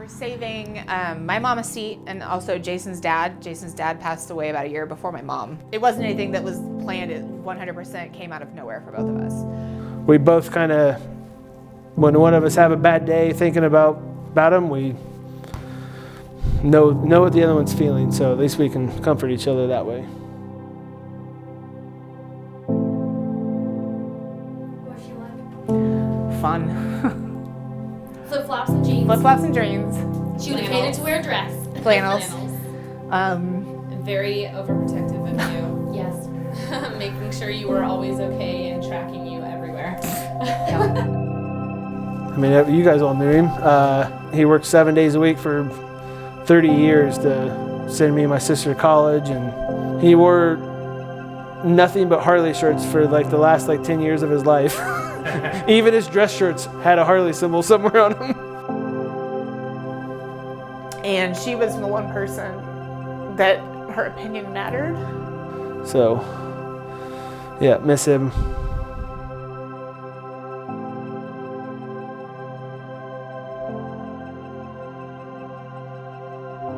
We're saving my mom a seat and also Jason's dad. Jason's dad passed away about a year before my mom. It wasn't anything that was planned. It 100% came out of nowhere for both of us. We both kind of, when one of us have a bad day thinking about him, we know what the other one's feeling, so at least we can comfort each other that way. What's she like? Fun. Flip-flops and jeans. Flip-flops and jeans. She would have hated to wear a dress. Flannels. Very overprotective of you. Yes. Making sure you were always okay and tracking you everywhere. I mean, you guys all knew him. He worked 7 days a week for 30 years to send me and my sister to college, and he wore nothing but Harley shirts for like the last 10 years of his life. Even his dress shirts had a Harley symbol somewhere on them. And she was the one person that her opinion mattered. So, yeah, miss him.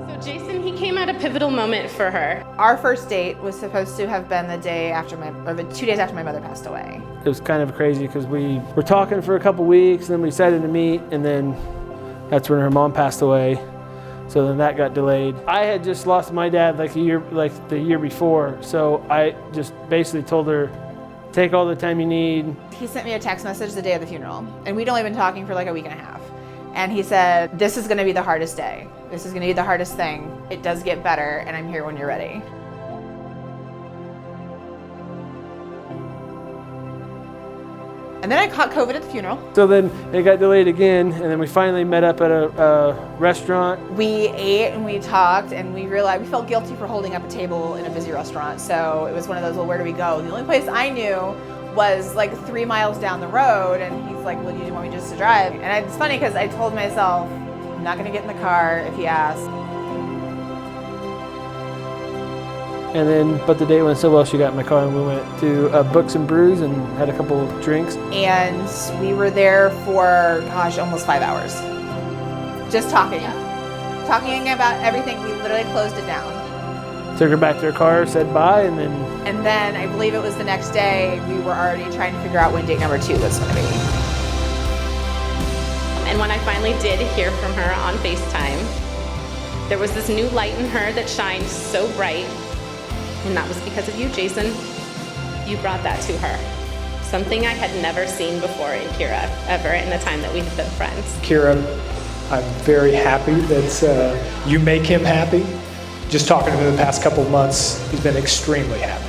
So Jason, he came at a pivotal moment for her. Our first date was supposed to have been the day after the 2 days after my mother passed away. It was kind of crazy because we were talking for a couple weeks, and then we decided to meet, and then that's when her mom passed away. So then that got delayed. I had just lost my dad the year before, so I just basically told her, take all the time you need. He sent me a text message the day of the funeral, and we'd only been talking for like a week and a half. And he said, this is gonna be the hardest day. This is gonna be the hardest thing. It does get better, and I'm here when you're ready. And then I caught COVID at the funeral. So then it got delayed again, and then we finally met up at a restaurant. We ate and we talked, and we realized we felt guilty for holding up a table in a busy restaurant. So it was one of those, well, where do we go? The only place I knew was like 3 miles down the road, and he's like, well, do you want me just to drive? And it's funny because I told myself, I'm not gonna get in the car if he asks. And then, but the day went so well, she got in my car and we went to Books and Brews and had a couple drinks. And we were there for, gosh, almost 5 hours. Just talking. Talking about everything. We literally closed it down. Took her back to her car, said bye, and then... And then, I believe it was the next day, we were already trying to figure out when date number 2 was gonna be. And when I finally did hear from her on FaceTime, there was this new light in her that shined so bright. And that was because of you, Jason. You brought that to her. Something I had never seen before in Kira, ever in the time that we had been friends. Kira, I'm very happy that you make him happy. Just talking to him the past couple of months, he's been extremely happy.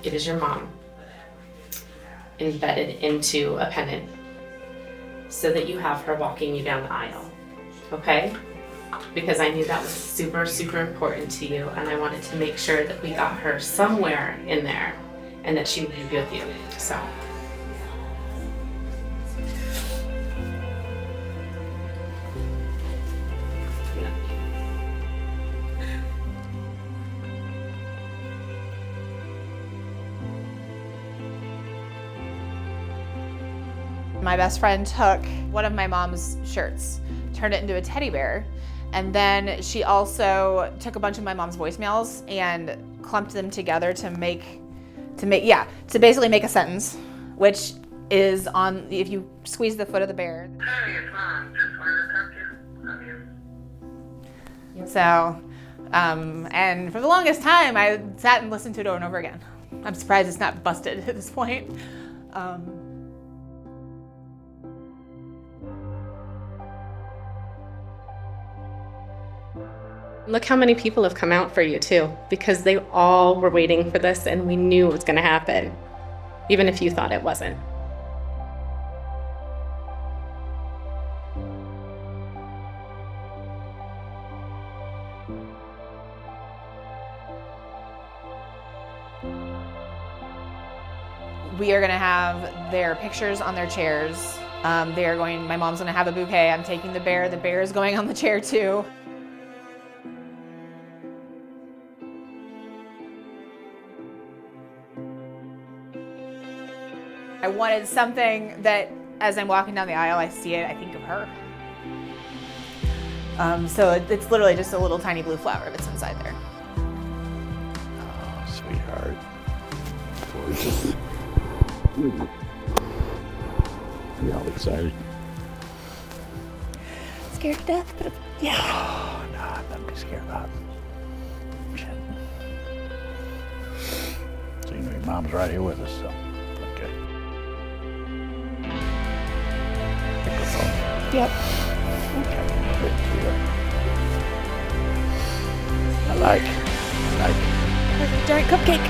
It is your mom embedded into a pennant so that you have her walking you down the aisle, okay? Because I knew that was super, super important to you, and I wanted to make sure that we got her somewhere in there and that she would be with you, so. My best friend took one of my mom's shirts, turned it into a teddy bear, and then she also took a bunch of my mom's voicemails and clumped them together to basically make a sentence, which is on, if you squeeze the foot of the bear. Hey, it's Mom. Just wanted to talk to you. Love you. So, and for the longest time, I sat and listened to it over and over again. I'm surprised it's not busted at this point. Look how many people have come out for you too, because they all were waiting for this and we knew it was gonna happen, even if you thought it wasn't. We are gonna have their pictures on their chairs. My mom's gonna have a bouquet. I'm taking the bear is going on the chair too. I wanted something that as I'm walking down the aisle, I see it, I think of her. So it's literally just a little tiny blue flower that's inside there. Oh, sweetheart. Gorgeous. You all excited? Scared to death, but yeah. Oh, no, I'm not be scared about. Shit. So you know your mom's right here with us, so okay. Yep. Good deal. I like. Like a giant cupcake.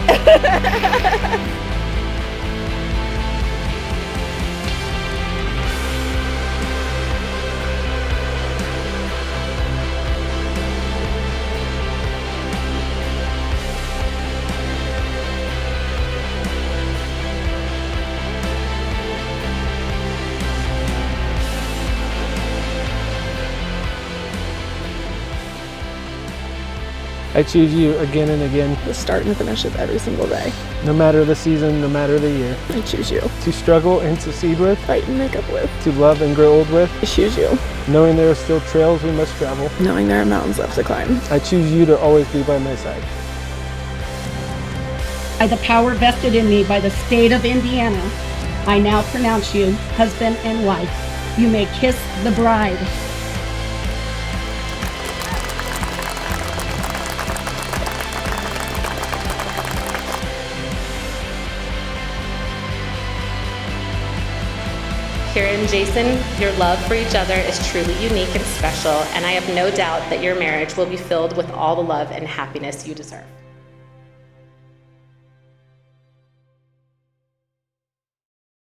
I choose you again and again, The start and finish of every single day. no matter the season, no matter the year. I choose you. To struggle and succeed with, Fight and make up with. to love and grow old with, I choose you. knowing there are still trails we must travel. Knowing there are mountains left to climb. I choose you to always be by my side. By the power vested in me by the state of Indiana, I now pronounce you husband and wife. You may kiss the bride. Kira and Jason, your love for each other is truly unique and special, and I have no doubt that your marriage will be filled with all the love and happiness you deserve.